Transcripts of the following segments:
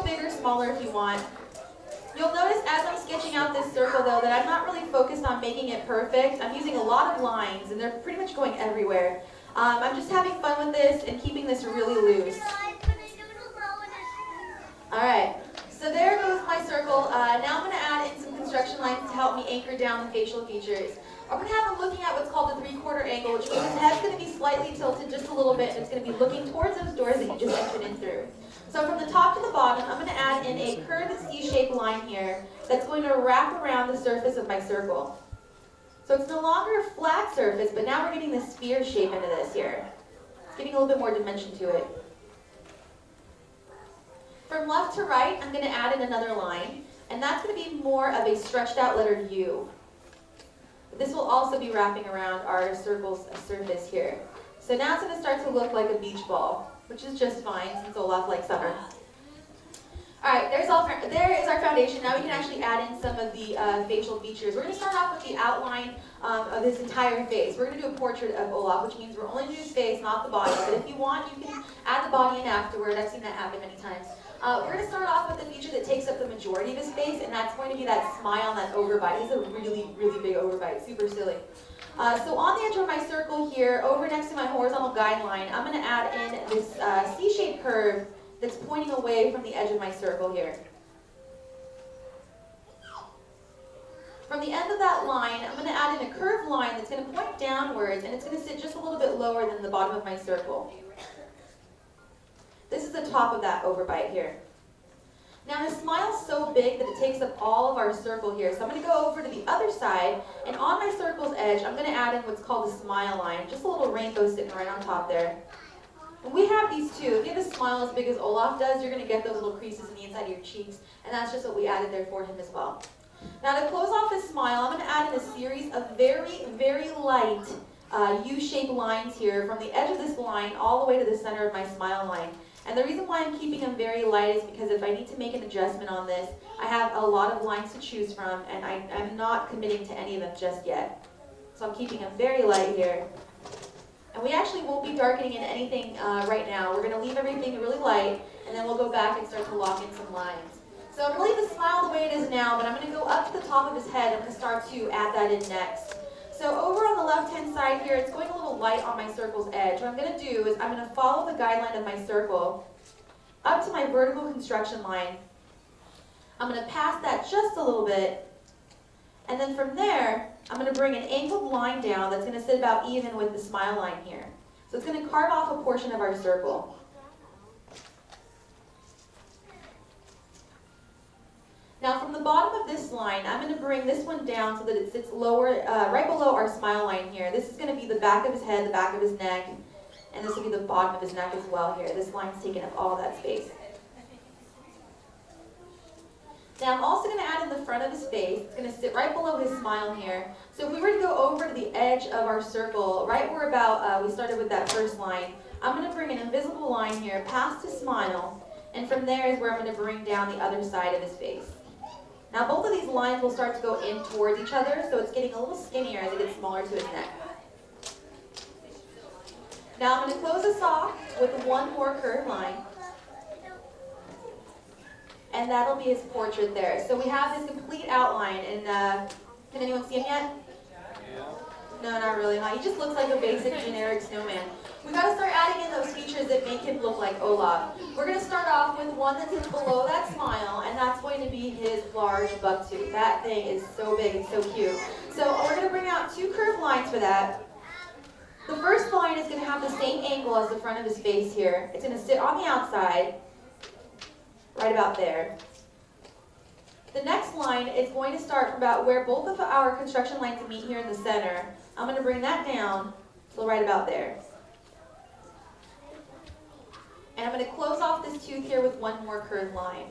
bigger, smaller if you want. You'll notice as I'm sketching out this circle though that I'm not really focused on making it perfect. I'm using a lot of lines and they're pretty much going everywhere. I'm just having fun with this and keeping this really loose. Alright, so there goes my circle. Now I'm going to add in some construction lines to help me anchor down the facial features. I'm going to have him looking at what's called the 3/4 angle, which means his head's going to be slightly tilted just a little bit, and it's going to be looking towards those doors that you just entered in through. So from the top to the bottom, I'm going to add in a curved C-shaped line here that's going to wrap around the surface of my circle. So it's no longer a flat surface, but now we're getting the sphere shape into this here. It's getting a little bit more dimension to it. From left to right, I'm going to add in another line, and that's going to be more of a stretched out letter U. This will also be wrapping around our circle's surface here. So now it's going to start to look like a beach ball, which is just fine since Olaf likes summer. Alright, there is our foundation. Now we can actually add in some of the facial features. We're going to start off with the outline of his entire face. We're going to do a portrait of Olaf, which means we're only doing his face, not the body. But if you want, you can add the body in afterward. I've seen that happen many times. We're going to start off with the feature that takes up the majority of his face, and that's going to be that smile and that overbite. He's a really, really big overbite, super silly. So on the edge of my circle here, over next to my horizontal guideline, I'm going to add in this C-shaped curve that's pointing away from the edge of my circle here. From the end of that line, I'm going to add in a curved line that's going to point downwards, and it's going to sit just a little bit lower than the bottom of my circle. This is the top of that overbite here. Now his smile's so big that it takes up all of our circle here. So I'm going to go over to the other side, and on my circle's edge, I'm going to add in what's called the smile line. Just a little rainbow sitting right on top there. And we have these too. If you have a smile as big as Olaf does, you're going to get those little creases in the inside of your cheeks, and that's just what we added there for him as well. Now to close off his smile, I'm going to add in a series of very, very light U-shaped lines here from the edge of this line all the way to the center of my smile line. And the reason why I'm keeping them very light is because if I need to make an adjustment on this, I have a lot of lines to choose from, and I'm not committing to any of them just yet. So I'm keeping them very light here. And we actually won't be darkening in anything right now. We're going to leave everything really light, and then we'll go back and start to lock in some lines. So I'm going to leave the smile the way it is now, but I'm going to go up to the top of his head. I'm going to start to add that in next. So over on the left-hand side here, it's going a little light on my circle's edge. What I'm going to do is I'm going to follow the guideline of my circle up to my vertical construction line. I'm going to pass that just a little bit, and then from there, I'm going to bring an angled line down that's going to sit about even with the smile line here. So it's going to carve off a portion of our circle. Now from the bottom of this line, I'm going to bring this one down so that it sits lower, right below our smile line here. This is going to be the back of his head, the back of his neck, and this will be the bottom of his neck as well here. This line's taking up all that space. Now I'm also going to add in the front of his face. It's going to sit right below his smile here. So if we were to go over to the edge of our circle, right where about we started with that first line, I'm going to bring an invisible line here past his smile, and from there is where I'm going to bring down the other side of his face. Now both of these lines will start to go in towards each other, so it's getting a little skinnier as it gets smaller to his neck. Now I'm going to close this off with one more curved line. And that'll be his portrait there. So we have his complete outline, and can anyone see him yet? No, not really, huh? He just looks like a basic generic snowman. We got to start adding in those features that make him look like Olaf. We're going to start off with one that sits below that smile, and that's going to be his large buck tooth. That thing is so big and so cute. So we're going to bring out two curved lines for that. The first line is going to have the same angle as the front of his face here. It's going to sit on the outside, right about there. The next line is going to start from about where both of our construction lines meet here in the center. I'm going to bring that down till right about there. And I'm going to close off this tooth here with one more curved line.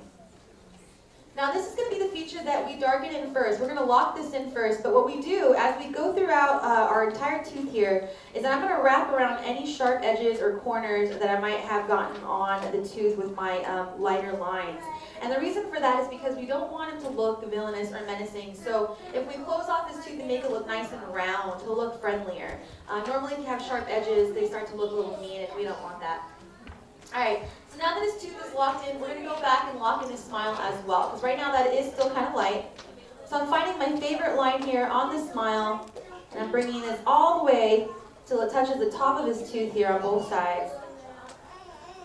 Now this is going to be the feature that we darken in first. We're going to lock this in first, but what we do as we go throughout our entire tooth here is that I'm going to wrap around any sharp edges or corners that I might have gotten on the tooth with my lighter lines. And the reason for that is because we don't want it to look villainous or menacing. So if we close off this tooth and make it look nice and round, it'll look friendlier. Normally if you have sharp edges, they start to look a little mean, and we don't want that. Alright, so now that his tooth is locked in, we're going to go back and lock in his smile as well. Because right now that is still kind of light. So I'm finding my favorite line here on the smile. And I'm bringing this all the way till it touches the top of his tooth here on both sides.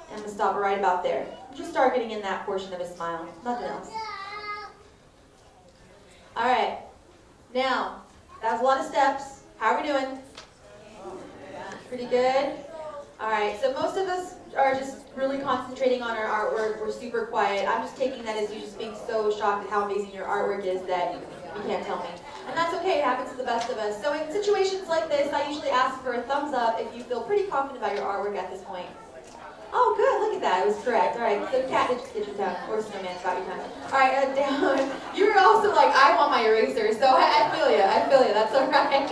And I'm going to stop right about there. Just start getting in that portion of his smile. Nothing else. Alright, now, that was a lot of steps. How are we doing? Pretty good? Alright, so most of us are just really concentrating on our artwork. We're super quiet. I'm just taking that as you just being so shocked at how amazing your artwork is that you can't tell me. And that's okay, it happens to the best of us. So in situations like this, I usually ask for a thumbs up if you feel pretty confident about your artwork at this point. Oh, good, look at that, it was correct. All right, so cat did just get your tongue, or snowman's got your tongue. All right, down. You were also like, I want my eraser, so I feel you, that's all right.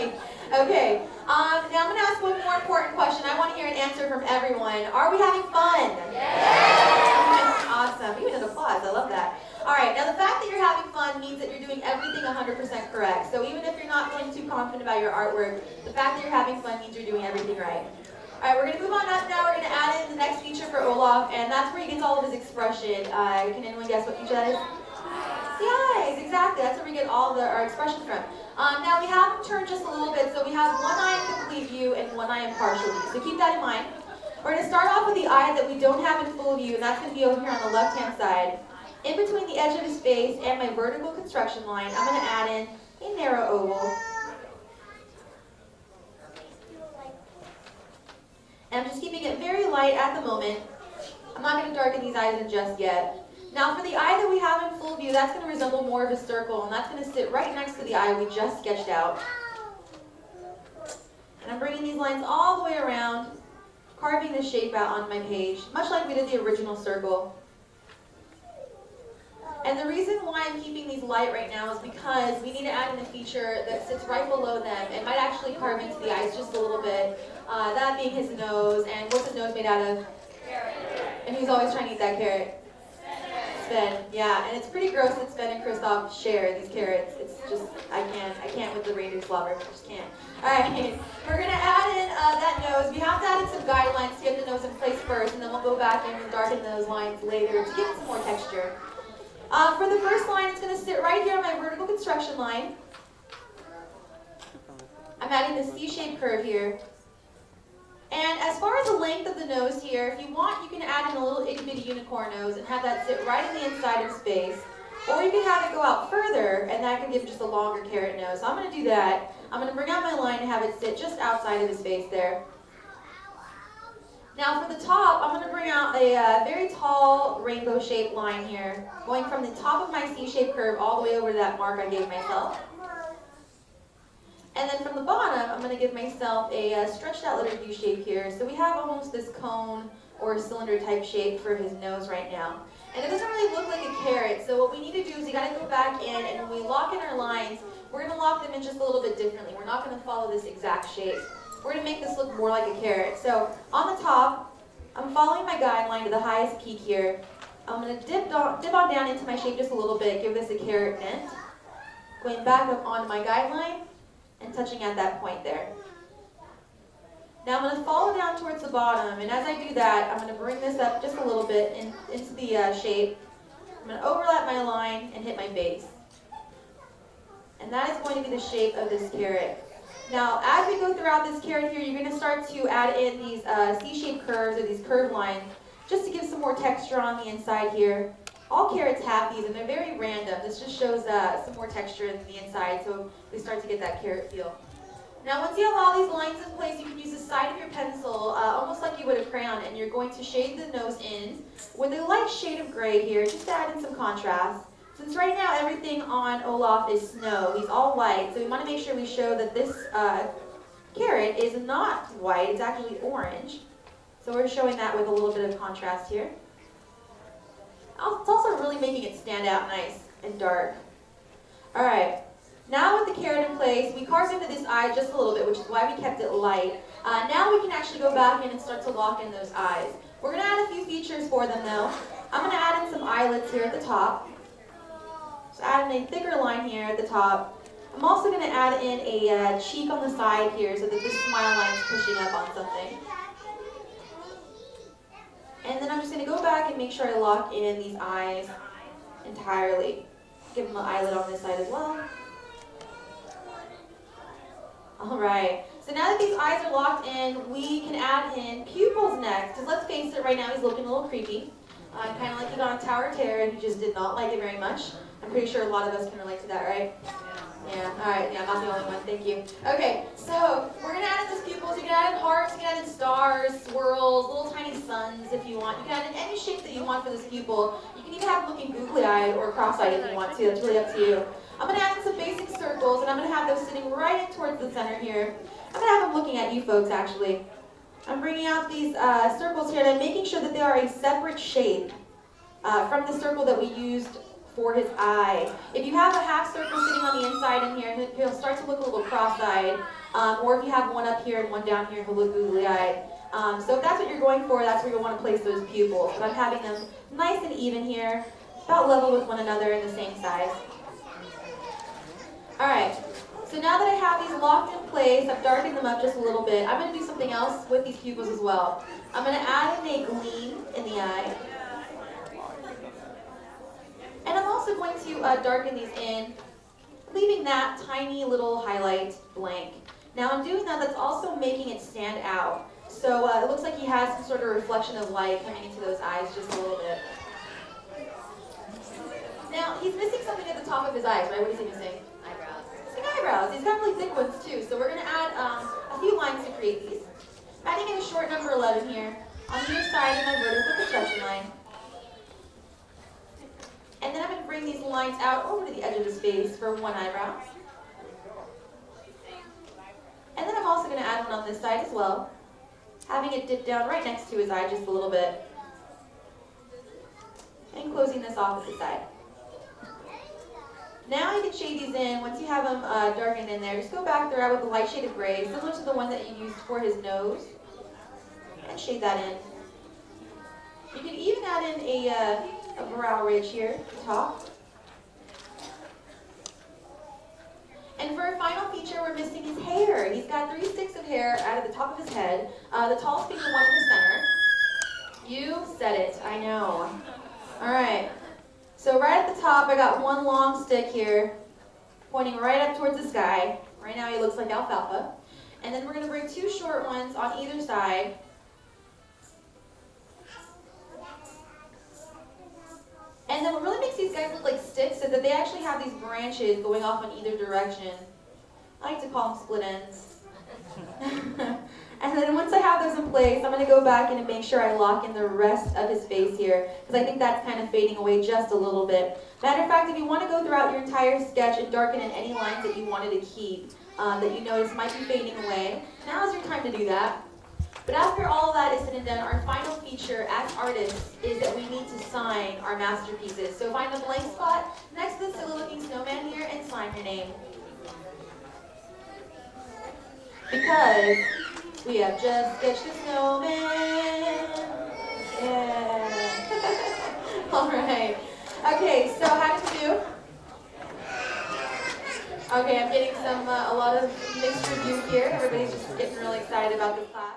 Okay, now I'm going to ask one more important question. I want to hear an answer from everyone. Are we having fun? Yes! Awesome, even an applause, I love that. All right, now the fact that you're having fun means that you're doing everything 100% correct. So even if you're not feeling too confident about your artwork, the fact that you're having fun means you're doing everything right. All right, we're going to move on up now. We're going to add in the next feature for Olaf, and that's where he gets all of his expression. Can anyone guess what feature that is? The eyes, exactly. That's where we get all of our expression from. Now we have them turned just a little bit, so we have one eye in complete view and one eye in partial view. So keep that in mind. We're going to start off with the eye that we don't have in full view, and that's going to be over here on the left-hand side. In between the edge of his face and my vertical construction line, I'm going to add in a narrow oval. And I'm just keeping it very light at the moment. I'm not going to darken these eyes in just yet. Now for the eye that we have in full view, that's going to resemble more of a circle, and that's going to sit right next to the eye we just sketched out. And I'm bringing these lines all the way around, carving the shape out on my page, much like we did the original circle. And the reason why I'm keeping these light right now is because we need to add in a feature that sits right below them and might actually carve into the eyes just a little bit. That being his nose, and what's his nose made out of? Carrot. And he's always trying to eat that carrot. Sven, yeah, and it's pretty gross that Sven and Kristoff share these carrots. It's just, I can't with the reindeer slobber, I just can't. All right, we're gonna add in that nose. We have to add in some guidelines to get the nose in place first, and then we'll go back in and darken those lines later to give it some more texture. For the first line, it's going to sit right here on my vertical construction line. I'm adding the C-shaped curve here. And as far as the length of the nose here, if you want, you can add in a little itty-bitty unicorn nose and have that sit right in the inside of his face. Or you can have it go out further, and that can give just a longer carrot nose. So I'm going to do that. I'm going to bring out my line and have it sit just outside of his face there. Now for the top, I'm going to bring out a very tall rainbow-shaped line here, going from the top of my C-shaped curve all the way over to that mark I gave myself. And then from the bottom, I'm going to give myself a stretched out letter U shape here. So we have almost this cone or cylinder type shape for his nose right now. And it doesn't really look like a carrot, so what we need to do is you got to go back in, and when we lock in our lines, we're going to lock them in just a little bit differently. We're not going to follow this exact shape. We're going to make this look more like a carrot. So on the top, I'm following my guideline to the highest peak here. I'm going to dip on down into my shape just a little bit, give this a carrot bend. Going back up onto my guideline and touching at that point there. Now I'm going to follow down towards the bottom, and as I do that, I'm going to bring this up just a little bit into the shape. I'm going to overlap my line and hit my base. And that is going to be the shape of this carrot. Now, as we go throughout this carrot here, you're going to start to add in these C-shaped curves or these curved lines just to give some more texture on the inside here. All carrots have these, and they're very random. This just shows some more texture in the inside, so we start to get that carrot feel. Now, once you have all these lines in place, you can use the side of your pencil, almost like you would a crayon, and you're going to shade the nose in with a light shade of gray here, just to add in some contrast. Since right now everything on Olaf is snow, he's all white, so we want to make sure we show that this carrot is not white, it's actually orange. So we're showing that with a little bit of contrast here. It's also really making it stand out nice and dark. All right. Now with the carrot in place, we carved into this eye just a little bit, which is why we kept it light. Now we can actually go back in and start to lock in those eyes. We're going to add a few features for them though. I'm going to add in some eyelids here at the top. So add in a thicker line here at the top. I'm also going to add in a cheek on the side here so that this smile line is pushing up on something. And then I'm just going to go back and make sure I lock in these eyes entirely. Give them an eyelid on this side as well. Alright, so now that these eyes are locked in, we can add in Pupils next. Because let's face it, right now he's looking a little creepy. Kind of like he got on Tower of Terror and he just did not like it very much. I'm pretty sure a lot of us can relate to that, right? Yeah, alright, yeah, I'm not the only one, thank you. Okay, so we're going to add in those pupils. You can add in hearts, you can add in stars, swirls, little tiny suns if you want. You can add in any shape that you want for this pupil. You can even have them looking googly-eyed or cross-eyed if you want to. That's really up to you. I'm going to add in some basic circles, and I'm going to have those sitting right in towards the center here. I'm going to have them looking at you folks, actually. I'm bringing out these circles here, and I'm making sure that they are a separate shape from the circle that we used for his eye. If you have a half circle sitting on the inside in here, he'll start to look a little cross-eyed. Or if you have one up here and one down here, he'll look googly-eyed. So if that's what you're going for, that's where you'll want to place those pupils. But I'm having them nice and even here, about level with one another in the same size. Alright, so now that I have these locked in place, I've darkened them up just a little bit. I'm going to do something else with these pupils as well. I'm going to add in a gleam in the eye. And I'm also going to darken these in, leaving that tiny little highlight blank. Now in doing that, that's also making it stand out. So it looks like he has some sort of reflection of light coming into those eyes just a little bit. Now, he's missing something at the top of his eyes, right? What is he missing? Eyebrows. Missing eyebrows. He's got really thick ones too. So we're going to add a few lines to create these. I'm adding in a short number 11 here on either side of my vertical construction line. And then I'm going to bring these lines out over to the edge of his face for one eyebrow. And then I'm also going to add one on this side as well, having it dip down right next to his eye just a little bit. And closing this off at the side. Now you can shade these in. Once you have them darkened in there, just go back there with a light shade of gray, similar to the one that you used for his nose, and shade that in. You can even add in a brow ridge here at the top. And for our final feature, we're missing his hair. He's got 3 sticks of hair out of the top of his head, the tallest being the one in the center. You said it, I know. Alright, so right at the top, I got one long stick here, pointing right up towards the sky. Right now he looks like alfalfa. And then we're going to bring 2 short ones on either side. And then what really makes these guys look like sticks is that they actually have these branches going off in either direction. I like to call them split ends. And then once I have those in place, I'm going to go back in and make sure I lock in the rest of his face here, because I think that's kind of fading away just a little bit. Matter of fact, if you want to go throughout your entire sketch and darken in any lines that you wanted to keep, that you notice might be fading away, now is your time to do that. But after all of that is said and done, our final feature as artists is that we need to sign our masterpieces. So find the blank spot next to the silly-looking snowman here and sign your name. Because we have just sketched a snowman. Yeah. All right. Okay, so how did you do? Okay, I'm getting a lot of mixed reviews here. Everybody's just getting really excited about this class.